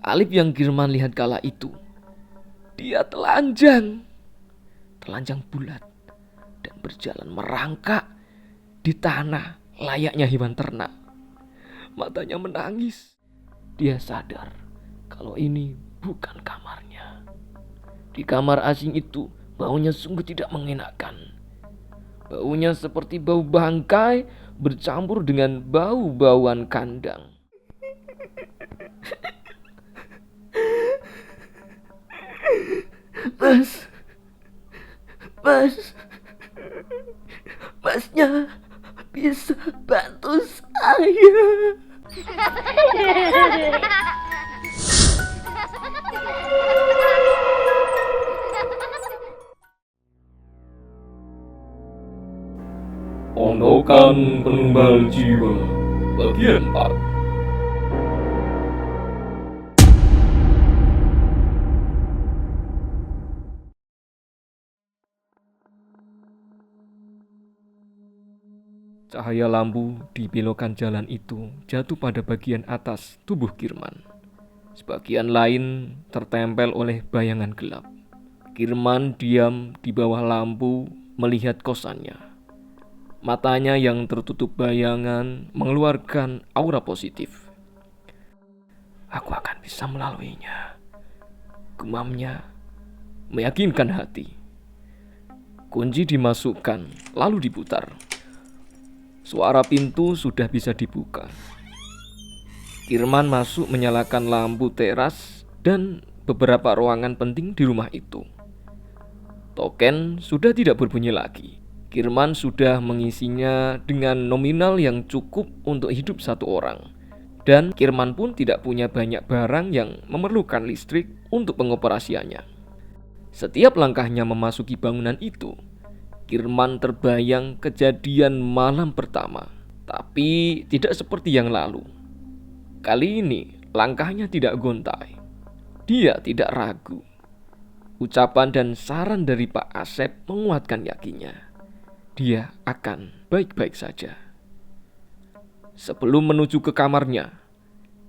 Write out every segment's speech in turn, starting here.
Alif yang Kirman lihat kala itu, dia telanjang bulat dan berjalan merangkak di tanah layaknya hewan ternak. Matanya menangis. Dia sadar kalau ini bukan kamarnya. Di kamar asing itu baunya sungguh tidak mengenakan. Baunya seperti bau bangkai bercampur dengan bau-bauan kandang. Mas, mas, masnya bisa bantu saya. Ondokan Penumbal Jiwa bagian 4. Cahaya lampu di belokan jalan itu jatuh pada bagian atas tubuh Kirman. Sebagian lain tertempel oleh bayangan gelap. Kirman diam di bawah lampu melihat kosannya. Matanya yang tertutup bayangan mengeluarkan aura positif. Aku akan bisa melaluinya, gumamnya meyakinkan hati. Kunci dimasukkan lalu diputar. Suara pintu sudah bisa dibuka. Kirman masuk menyalakan lampu teras dan beberapa ruangan penting di rumah itu. Token sudah tidak berbunyi lagi. Kirman sudah mengisinya dengan nominal yang cukup untuk hidup satu orang. Dan Kirman pun tidak punya banyak barang yang memerlukan listrik untuk pengoperasiannya. Setiap langkahnya memasuki bangunan itu, Kirman terbayang kejadian malam pertama. Tapi tidak seperti yang lalu. Kali ini langkahnya tidak gontai. Dia tidak ragu. Ucapan dan saran dari Pak Asep menguatkan yakinnya. Dia akan baik-baik saja. Sebelum menuju ke kamarnya,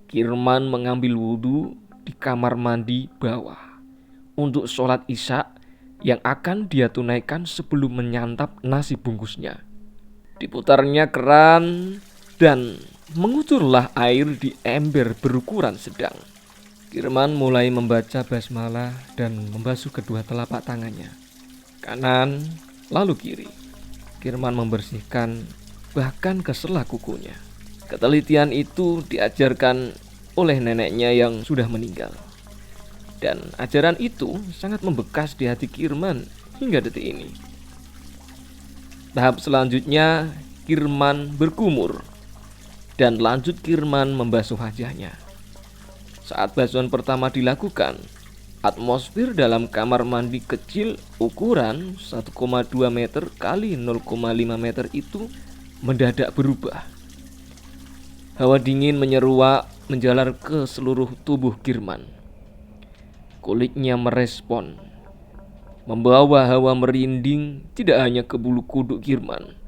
Kirman mengambil wudhu di kamar mandi bawah untuk sholat isya yang akan dia tunaikan sebelum menyantap nasi bungkusnya. Diputarnya keran dan mengucurlah air di ember berukuran sedang. Kirman mulai membaca basmalah dan membasuh kedua telapak tangannya, kanan lalu kiri. Kirman membersihkan bahkan ke sela kukunya. Ketelitian itu diajarkan oleh neneknya yang sudah meninggal. Dan ajaran itu sangat membekas di hati Kirman hingga detik ini. Tahap selanjutnya, Kirman berkumur. Dan lanjut Kirman membasuh wajahnya. Saat basuhan pertama dilakukan, atmosfer dalam kamar mandi kecil ukuran 1,2 meter kali 0,5 meter itu mendadak berubah. Hawa dingin menyeruak menjalar ke seluruh tubuh Kirman. Kulitnya merespon, membawa hawa merinding tidak hanya ke bulu kuduk Kirman,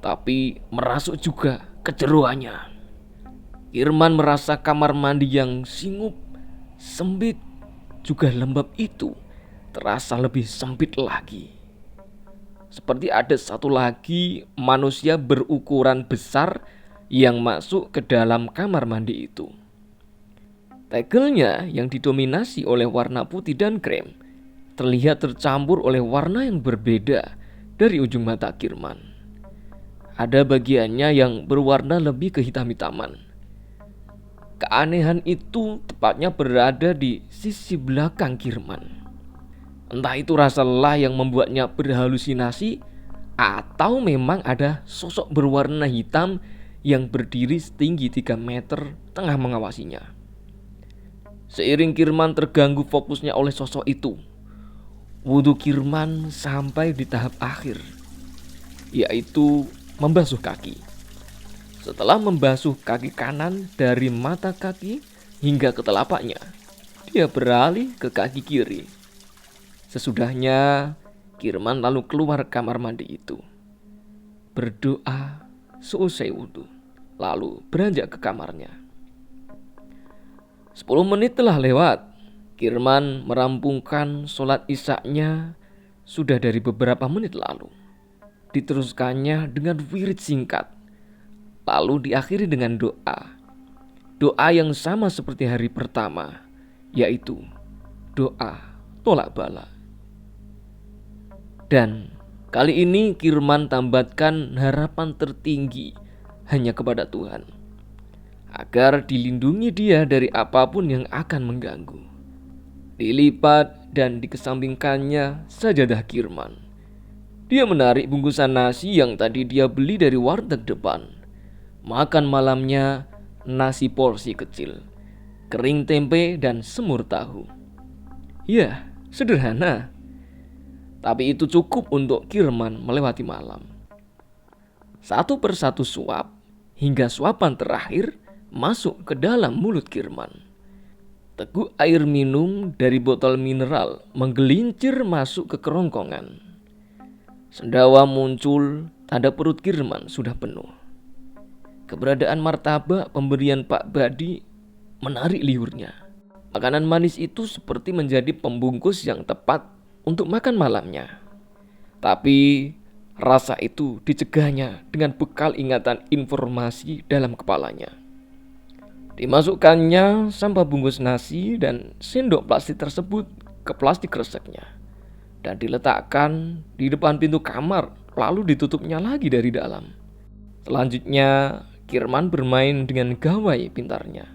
tapi merasuk juga ke jeroannya. Kirman merasa kamar mandi yang singup, sempit, juga lembab itu terasa lebih sempit lagi. Seperti ada satu lagi manusia berukuran besar yang masuk ke dalam kamar mandi itu. Tegelnya yang didominasi oleh warna putih dan krem terlihat tercampur oleh warna yang berbeda dari ujung mata Kirman. Ada bagiannya yang berwarna lebih kehitam-hitaman. Keanehan itu tepatnya berada di sisi belakang Kirman. Entah itu rasa lelah yang membuatnya berhalusinasi, atau memang ada sosok berwarna hitam yang berdiri setinggi 3 meter tengah mengawasinya. Seiring Kirman terganggu fokusnya oleh sosok itu, wudhu Kirman sampai di tahap akhir, yaitu membasuh kaki. Setelah membasuh kaki kanan dari mata kaki hingga ke telapaknya, dia beralih ke kaki kiri. Sesudahnya, Kirman lalu keluar kamar mandi itu, berdoa seusai wudhu, lalu beranjak ke kamarnya. 10 menit telah lewat. Kirman merampungkan sholat isya-nya sudah dari beberapa menit lalu. Diteruskannya dengan wirid singkat, lalu diakhiri dengan doa. Doa yang sama seperti hari pertama, yaitu doa tolak bala. Dan kali ini Kirman tambatkan harapan tertinggi hanya kepada Tuhan, agar dilindungi dia dari apapun yang akan mengganggu. Dilipat dan dikesampingkannya sajadah Kirman. Dia menarik bungkusan nasi yang tadi dia beli dari warteg depan. Makan malamnya nasi porsi kecil, kering tempe dan semur tahu. Ya, sederhana. Tapi itu cukup untuk Kirman melewati malam. Satu persatu suap, hingga suapan terakhir masuk ke dalam mulut Kirman. Teguk air minum dari botol mineral menggelincir masuk ke kerongkongan. Sendawa muncul, tanda perut Kirman sudah penuh. Keberadaan martabak pemberian Pak Badi menarik liurnya. Makanan manis itu seperti menjadi pembungkus yang tepat untuk makan malamnya. Tapi rasa itu dicegahnya dengan bekal ingatan informasi dalam kepalanya. Dimasukkannya sampah bungkus nasi dan sendok plastik tersebut ke plastik kreseknya dan diletakkan di depan pintu kamar, lalu ditutupnya lagi dari dalam. Selanjutnya Kirman bermain dengan gawai pintarnya.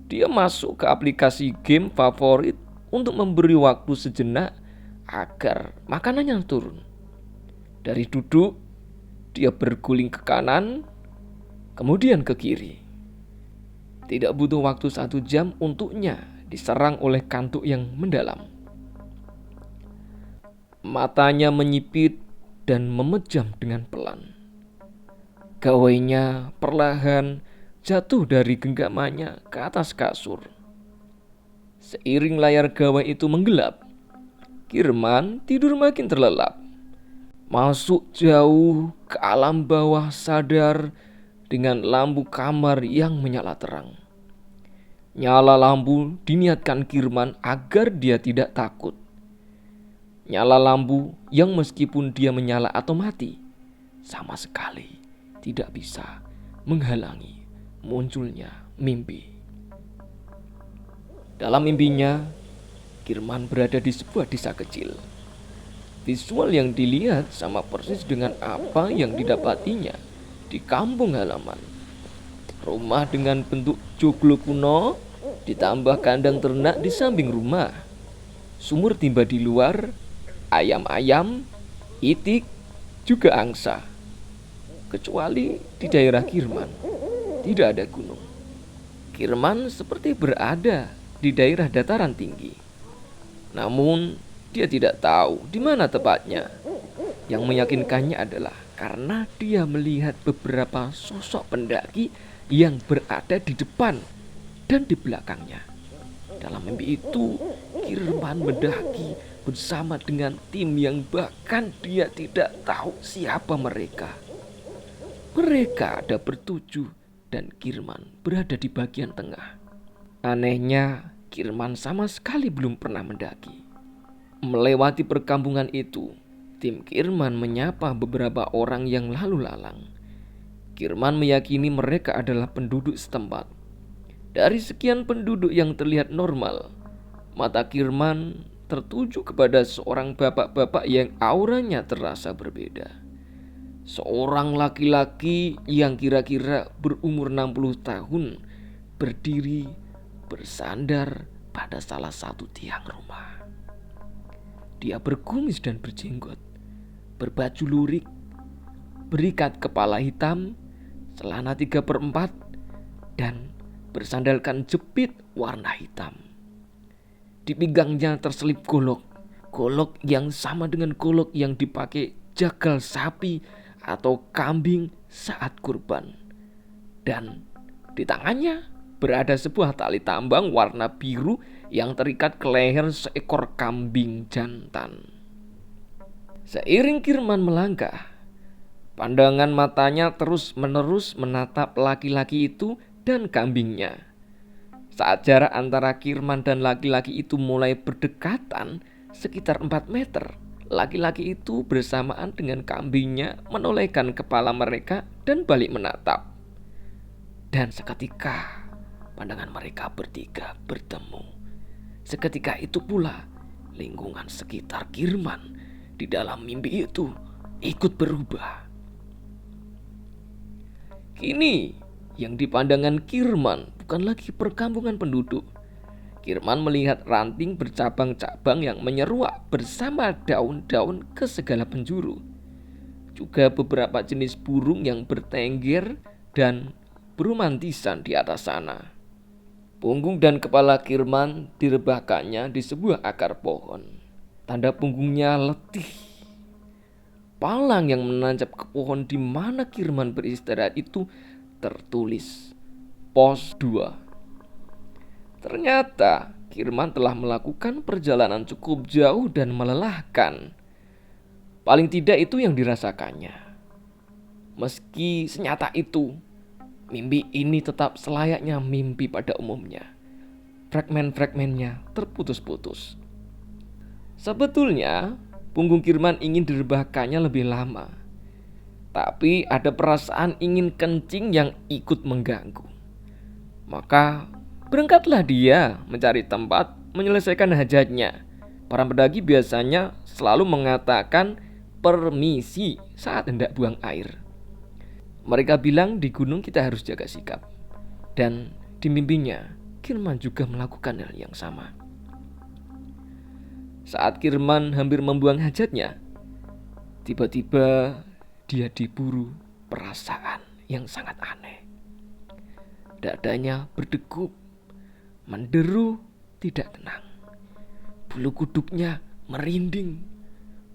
Dia masuk ke aplikasi game favorit untuk memberi waktu sejenak agar makanannya turun. Dari duduk, dia berguling ke kanan, kemudian ke kiri. Tidak butuh waktu 1 jam untuknya diserang oleh kantuk yang mendalam. Matanya menyipit dan memejam dengan pelan. Gawainya perlahan jatuh dari genggamannya ke atas kasur. Seiring layar gawai itu menggelap, Kirman tidur makin terlelap. Masuk jauh ke alam bawah sadar dengan lampu kamar yang menyala terang. Nyala lampu diniatkan Kirman agar dia tidak takut. Nyala lampu yang meskipun dia menyala atau mati, sama sekali tidak bisa menghalangi munculnya mimpi. Dalam mimpinya, Kirman berada di sebuah desa kecil. Visual yang dilihat sama persis dengan apa yang didapatinya di kampung halaman. Rumah dengan bentuk joglo kuno, ditambah kandang ternak di samping rumah. Sumur timba di luar, ayam-ayam, itik, juga angsa. Kecuali di daerah Kirman, tidak ada gunung. Kirman seperti berada di daerah dataran tinggi. Namun, dia tidak tahu di mana tepatnya. Yang meyakinkannya adalah karena dia melihat beberapa sosok pendaki yang berada di depan dan di belakangnya. Dalam mimpi itu, Kirman mendaki bersama dengan tim yang bahkan dia tidak tahu siapa mereka. Mereka ada bertujuh dan Kirman berada di bagian tengah. Anehnya, Kirman sama sekali belum pernah mendaki. Melewati perkampungan itu, tim Kirman menyapa beberapa orang yang lalu lalang. Kirman meyakini mereka adalah penduduk setempat. Dari sekian penduduk yang terlihat normal, mata Kirman tertuju kepada seorang bapak-bapak yang auranya terasa berbeda. Seorang laki-laki yang kira-kira berumur 60 tahun berdiri bersandar pada salah satu tiang rumah. Dia berkumis dan berjenggot, berbaju lurik, berikat kepala hitam, celana 3/4, dan bersandalkan jepit warna hitam. Di pinggangnya terselip golok yang sama dengan golok yang dipakai jagal sapi atau kambing saat kurban. Dan di tangannya berada sebuah tali tambang warna biru yang terikat ke leher seekor kambing jantan. Seiring Kirman melangkah, pandangan matanya terus-menerus menatap laki-laki itu dan kambingnya. Saat jarak antara Kirman dan laki-laki itu mulai berdekatan sekitar 4 meter, laki-laki itu bersamaan dengan kambingnya menolehkan kepala mereka dan balik menatap. Dan seketika pandangan mereka bertiga bertemu. Seketika itu pula lingkungan sekitar Kirman di dalam mimpi itu ikut berubah. Kini yang di pandangan Kirman bukan lagi perkampungan penduduk. Kirman melihat ranting bercabang-cabang yang menyeruak bersama daun-daun ke segala penjuru. Juga beberapa jenis burung yang bertengger dan beromantisan di atas sana. Punggung dan kepala Kirman direbahkannya di sebuah akar pohon. Tanda punggungnya letih. Palang yang menancap ke pohon di mana Kirman beristirahat itu tertulis Pos 2. Ternyata Kirman telah melakukan perjalanan cukup jauh dan melelahkan. Paling tidak itu yang dirasakannya. Meski senyata itu, mimpi ini tetap selayaknya mimpi pada umumnya. Fragmen-fragmennya terputus-putus. Sebetulnya punggung Kirman ingin direbahkannya lebih lama. Tapi ada perasaan ingin kencing yang ikut mengganggu. Maka berangkatlah dia mencari tempat menyelesaikan hajatnya. Para pendaki biasanya selalu mengatakan permisi saat hendak buang air. Mereka bilang di gunung kita harus jaga sikap. Dan di mimpinya Kirman juga melakukan hal yang sama. Saat Kirman hampir membuang hajatnya, tiba-tiba dia diburu perasaan yang sangat aneh. Dadanya berdegup, menderu, tidak tenang. Bulu kuduknya merinding,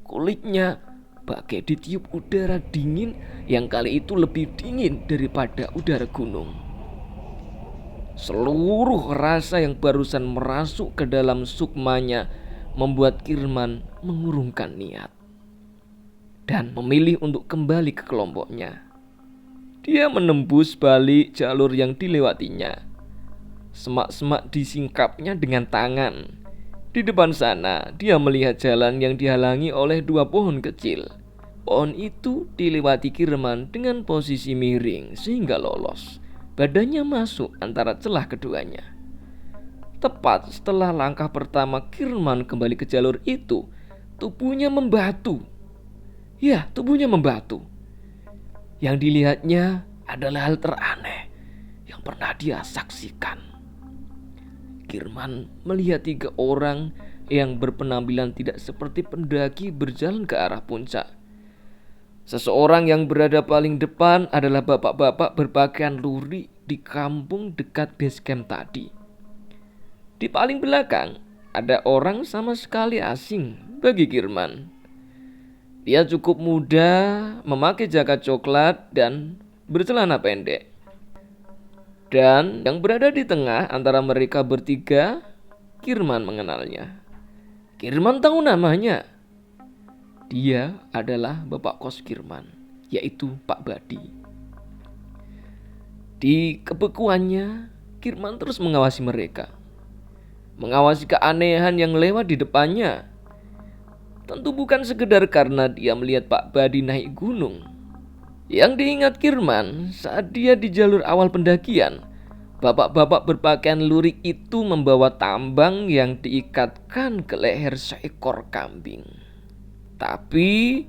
kulitnya bagai ditiup udara dingin yang kali itu lebih dingin daripada udara gunung. Seluruh rasa yang barusan merasuk ke dalam sukmanya membuat Kirman mengurungkan niat dan memilih untuk kembali ke kelompoknya. Dia menembus balik jalur yang dilewatinya. Semak-semak disingkapnya dengan tangan. Di depan sana dia melihat jalan yang dihalangi oleh 2 pohon kecil. Pohon itu dilewati Kirman dengan posisi miring sehingga lolos. Badannya masuk antara celah keduanya. Tepat setelah langkah pertama Kirman kembali ke jalur itu, tubuhnya membatu. Ya, tubuhnya membatu. Yang dilihatnya adalah hal teraneh yang pernah dia saksikan. Kirman melihat 3 orang yang berpenampilan tidak seperti pendaki berjalan ke arah puncak. Seseorang yang berada paling depan adalah bapak-bapak berpakaian lurik di kampung dekat base camp tadi. Di paling belakang ada orang sama sekali asing bagi Kirman. Dia cukup muda, memakai jaket coklat dan bercelana pendek. Dan yang berada di tengah antara mereka bertiga, Kirman mengenalnya. Kirman tahu namanya. Dia adalah bapak kos Kirman, yaitu Pak Badi. Di kebekuannya, Kirman terus mengawasi mereka. Mengawasi keanehan yang lewat di depannya. Tentu bukan sekedar karena dia melihat Pak Badi naik gunung. Yang diingat Kirman saat dia di jalur awal pendakian, bapak-bapak berpakaian lurik itu membawa tambang yang diikatkan ke leher seekor kambing. Tapi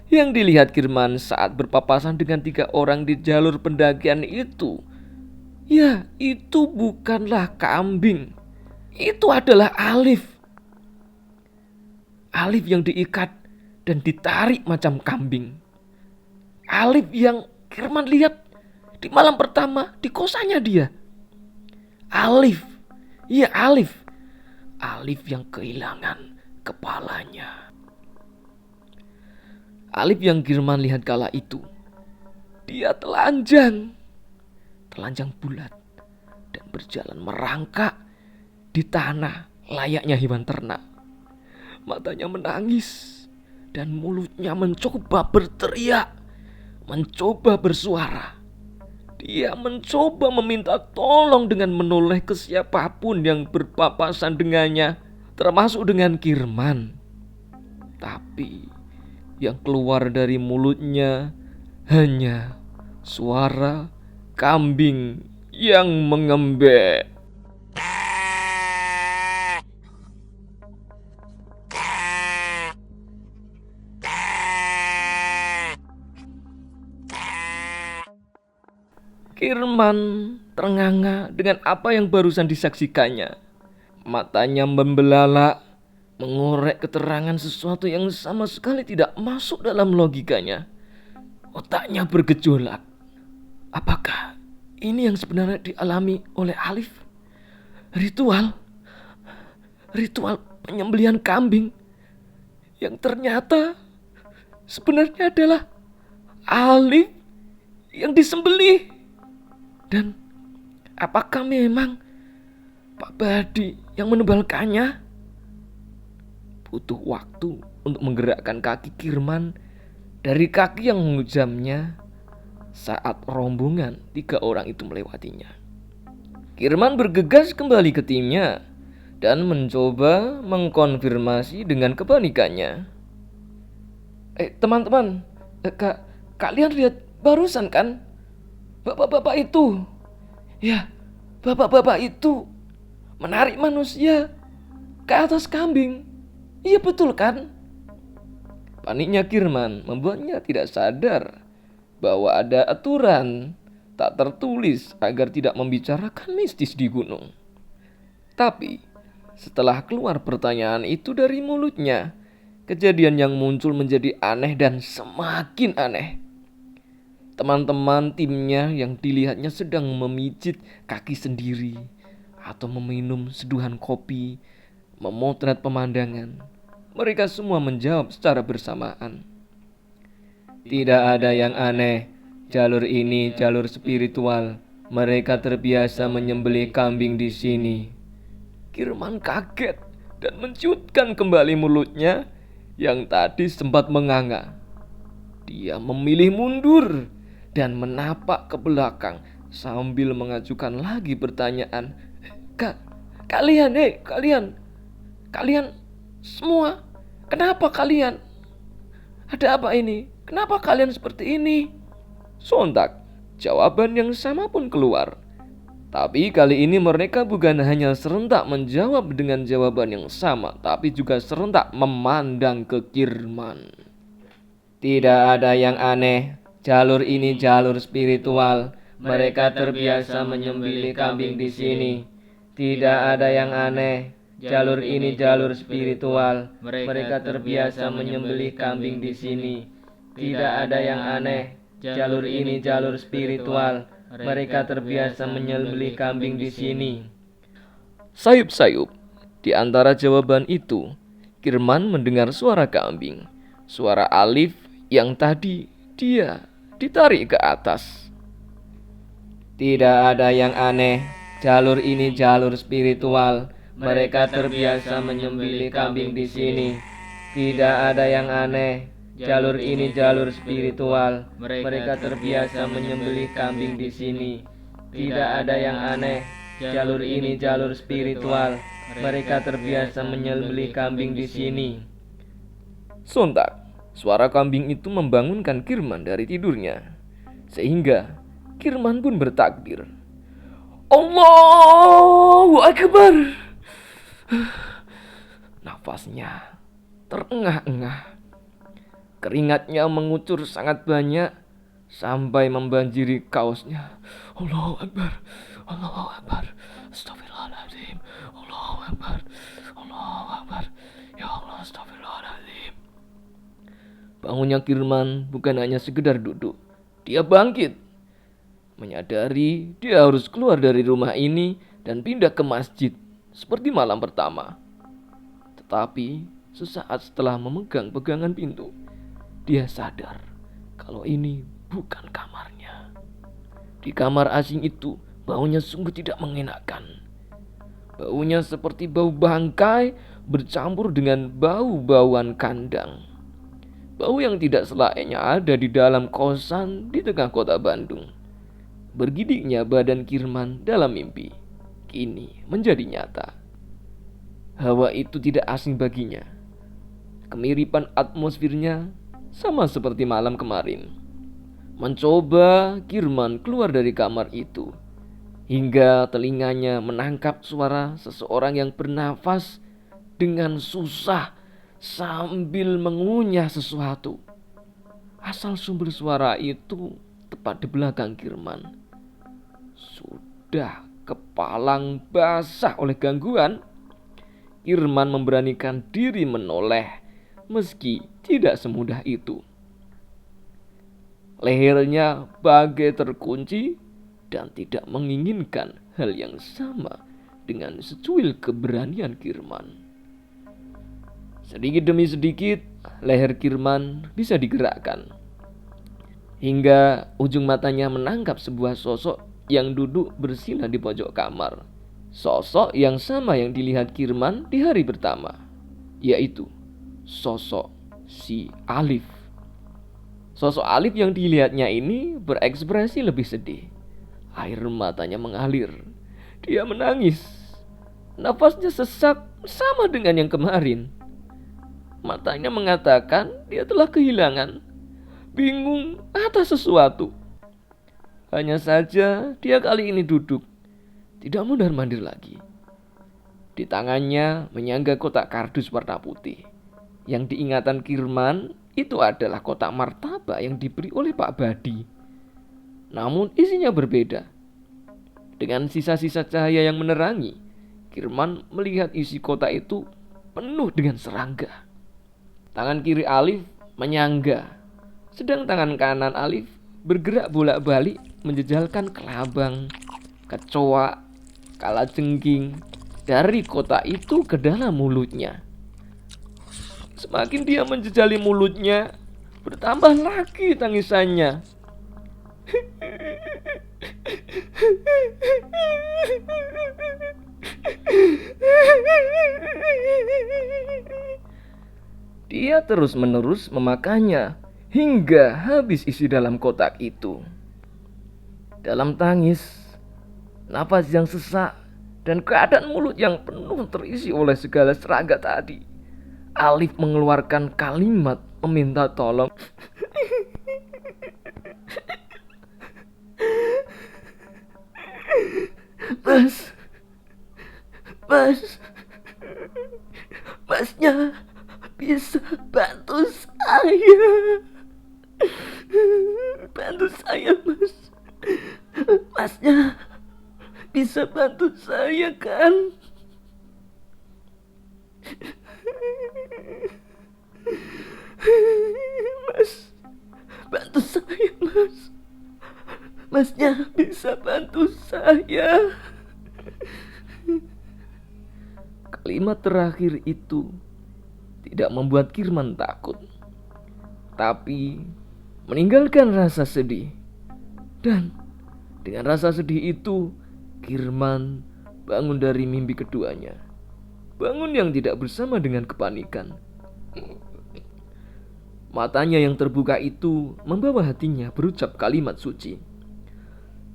yang dilihat Kirman saat berpapasan dengan 3 orang di jalur pendakian itu, ya itu bukanlah kambing. Itu adalah Alif. Alif yang diikat dan ditarik macam kambing. Alif yang Kirman lihat di malam pertama di kosannya dia. Alif, iya Alif. Alif yang kehilangan kepalanya. Alif yang Kirman lihat kala itu, dia telanjang bulat dan berjalan merangkak di tanah layaknya hewan ternak. Matanya menangis dan mulutnya mencoba berteriak, mencoba bersuara. Dia mencoba meminta tolong dengan menoleh ke siapapun yang berpapasan dengannya, termasuk dengan Kirman. Tapi yang keluar dari mulutnya hanya suara kambing yang mengembek. Kirman ternganga dengan apa yang barusan disaksikannya. Matanya membelalak, mengorek keterangan sesuatu yang sama sekali tidak masuk dalam logikanya. Otaknya bergejolak. Apakah ini yang sebenarnya dialami oleh Alif? Ritual penyembelihan kambing yang ternyata sebenarnya adalah Alif yang disembelih. Dan apakah memang Pak Badi yang menebalkannya? Butuh waktu untuk menggerakkan kaki Kirman dari kaki yang mengujamnya saat rombongan 3 orang itu melewatinya. Kirman bergegas kembali ke timnya dan mencoba mengkonfirmasi dengan kepanikannya. Teman-teman, kalian lihat barusan kan? Bapak-bapak itu, ya, bapak-bapak itu menarik manusia ke atas kambing. Iya betul kan? Paniknya Kirman membuatnya tidak sadar bahwa ada aturan tak tertulis agar tidak membicarakan mistis di gunung. Tapi setelah keluar pertanyaan itu dari mulutnya, kejadian yang muncul menjadi aneh dan semakin aneh. Teman-teman timnya yang dilihatnya sedang memijit kaki sendiri atau meminum seduhan kopi, memotret pemandangan. Mereka semua menjawab secara bersamaan. Tidak ada yang aneh. Jalur ini jalur spiritual. Mereka terbiasa menyembelih kambing di sini. Kirman kaget dan menciutkan kembali mulutnya yang tadi sempat menganga. Dia memilih mundur dan menapak ke belakang sambil mengajukan lagi pertanyaan. Kalian semua, kenapa kalian? Ada apa ini? Kenapa kalian seperti ini? Sontak, jawaban yang sama pun keluar. Tapi kali ini mereka bukan hanya serentak menjawab dengan jawaban yang sama, tapi juga serentak memandang ke Kirman. Tidak ada yang aneh. Jalur ini jalur spiritual. Mereka terbiasa menyembelih kambing di sini. Tidak ada yang aneh. Jalur ini jalur spiritual. Mereka terbiasa menyembelih kambing di sini. Tidak ada yang aneh. Jalur ini jalur spiritual. Mereka terbiasa menyembelih kambing di sini. Sayup-sayup. Di antara jawaban itu, Kirman mendengar suara kambing. Suara Alif yang tadi dia ditarik ke atas. Tidak ada yang aneh. Jalur ini jalur spiritual. Mereka terbiasa menyembelih kambing di sini. Tidak ada yang aneh. Jalur ini jalur spiritual. Mereka terbiasa menyembelih kambing di sini. Tidak ada yang aneh. Jalur ini jalur spiritual. Mereka terbiasa menyembelih kambing di sini. Sontak, suara kambing itu membangunkan Kirman dari tidurnya. Sehingga Kirman pun bertakbir. Allahu Akbar. Nafasnya terengah-engah. Keringatnya mengucur sangat banyak sampai membanjiri kaosnya. Allahu Akbar. Allahu Akbar. Astagfirullahaladzim. Allahu Akbar. Allahu Akbar. Ya Allah, astagfirullahaladzim. Bangunnya Kirman bukan hanya sekedar duduk. Dia bangkit. Menyadari dia harus keluar dari rumah ini dan pindah ke masjid seperti malam pertama. Tetapi sesaat setelah memegang pegangan pintu, dia sadar kalau ini bukan kamarnya. Di kamar asing itu baunya sungguh tidak mengenakan. Baunya seperti bau bangkai bercampur dengan bau-bauan kandang. Bau yang tidak selayaknya ada di dalam kosan di tengah kota Bandung. Bergidiknya badan Kirman dalam mimpi kini menjadi nyata. Hawa itu tidak asing baginya. Kemiripan atmosfernya sama seperti malam kemarin. Mencoba Kirman keluar dari kamar itu, hingga telinganya menangkap suara seseorang yang bernafas dengan susah sambil mengunyah sesuatu. Asal sumber suara itu tepat di belakang Kirman. Sudah kepalang basah oleh gangguan, Kirman memberanikan diri menoleh meski tidak semudah itu. Lehernya bagai terkunci dan tidak menginginkan hal yang sama dengan secuil keberanian Kirman. Sedikit demi sedikit leher Kirman bisa digerakkan, hingga ujung matanya menangkap sebuah sosok yang duduk bersila di pojok kamar. Sosok yang sama yang dilihat Kirman di hari pertama, yaitu sosok si Alif. Sosok Alif yang dilihatnya ini berekspresi lebih sedih. Air matanya mengalir. Dia menangis. Nafasnya sesak sama dengan yang kemarin. Matanya mengatakan dia telah kehilangan, bingung atas sesuatu. Hanya saja dia kali ini duduk, tidak mondar-mandir lagi. Di tangannya menyangga kotak kardus warna putih. Yang diingatan Kirman itu adalah kotak martabak yang diberi oleh Pak Badi. Namun isinya berbeda. Dengan sisa-sisa cahaya yang menerangi, Kirman melihat isi kotak itu penuh dengan serangga. Tangan kiri Alif menyangga, sedang tangan kanan Alif bergerak bolak-balik menjejalkan kelabang, kecoa, kalajengking dari kotak itu ke dalam mulutnya. Semakin dia menjejali mulutnya, bertambah lagi tangisannya. Dia terus-menerus memakannya hingga habis isi dalam kotak itu. Dalam tangis, nafas yang sesak, dan keadaan mulut yang penuh terisi oleh segala serangga tadi, Alif mengeluarkan kalimat meminta tolong. Masnya bisa bantu saya. Bantu saya, Mas. Masnya bisa bantu saya kan? Mas, bantu saya, Mas. Masnya bisa bantu saya. Kalimat terakhir itu tidak membuat Kirman takut, tapi meninggalkan rasa sedih. Dan dengan rasa sedih itu, Kirman bangun dari mimpi keduanya. Bangun yang tidak bersama dengan kepanikan. Matanya yang terbuka itu membawa hatinya berucap kalimat suci.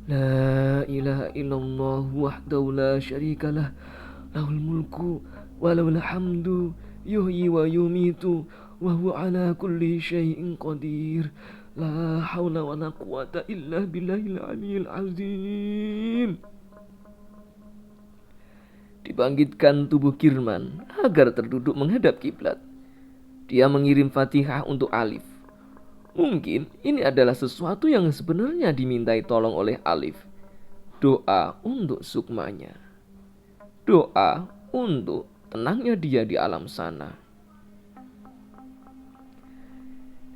La ilaha illallah wahdahu la syarikalah, lahul mulku walahul hamdu, yuhyi wa yumitu, wa huwa ala kulli syai'in qadir. La haula wa la quwata illa billahil aliyil azim. Dibangkitkan tubuh Kirman agar terduduk menghadap kiblat. Dia mengirim Fatihah untuk Alif. Mungkin ini adalah sesuatu yang sebenarnya dimintai tolong oleh Alif. Doa untuk sukmanya. Doa untuk tenangnya dia di alam sana.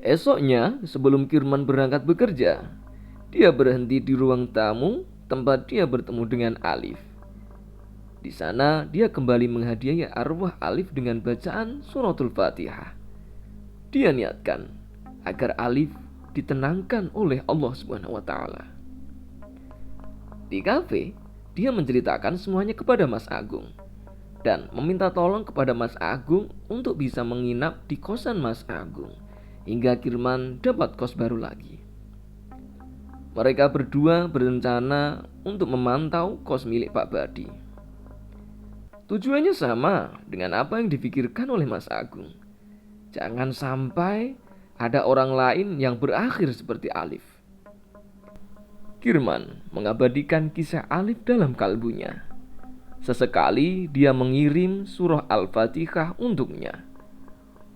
Esoknya, sebelum Kirman berangkat bekerja, dia berhenti di ruang tamu tempat dia bertemu dengan Alif. Di sana dia kembali menghadiahi arwah Alif dengan bacaan suratul Fatihah. Dia niatkan agar Alif ditenangkan oleh Allah Subhanahu wa taala. Di kafe, dia menceritakan semuanya kepada Mas Agung dan meminta tolong kepada Mas Agung untuk bisa menginap di kosan Mas Agung hingga Kirman dapat kos baru lagi. Mereka berdua berencana untuk memantau kos milik Pak Badi. Tujuannya sama dengan apa yang dipikirkan oleh Mas Agung. Jangan sampai ada orang lain yang berakhir seperti Alif. Kirman mengabadikan kisah Alif dalam kalbunya. Sesekali dia mengirim surah Al-Fatihah untuknya.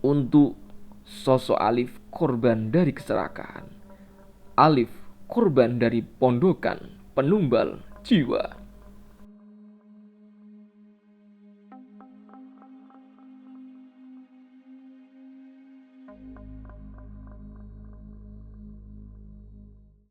Untuk sosok Alif korban dari keserakahan. Alif korban dari pondokan penumbal jiwa.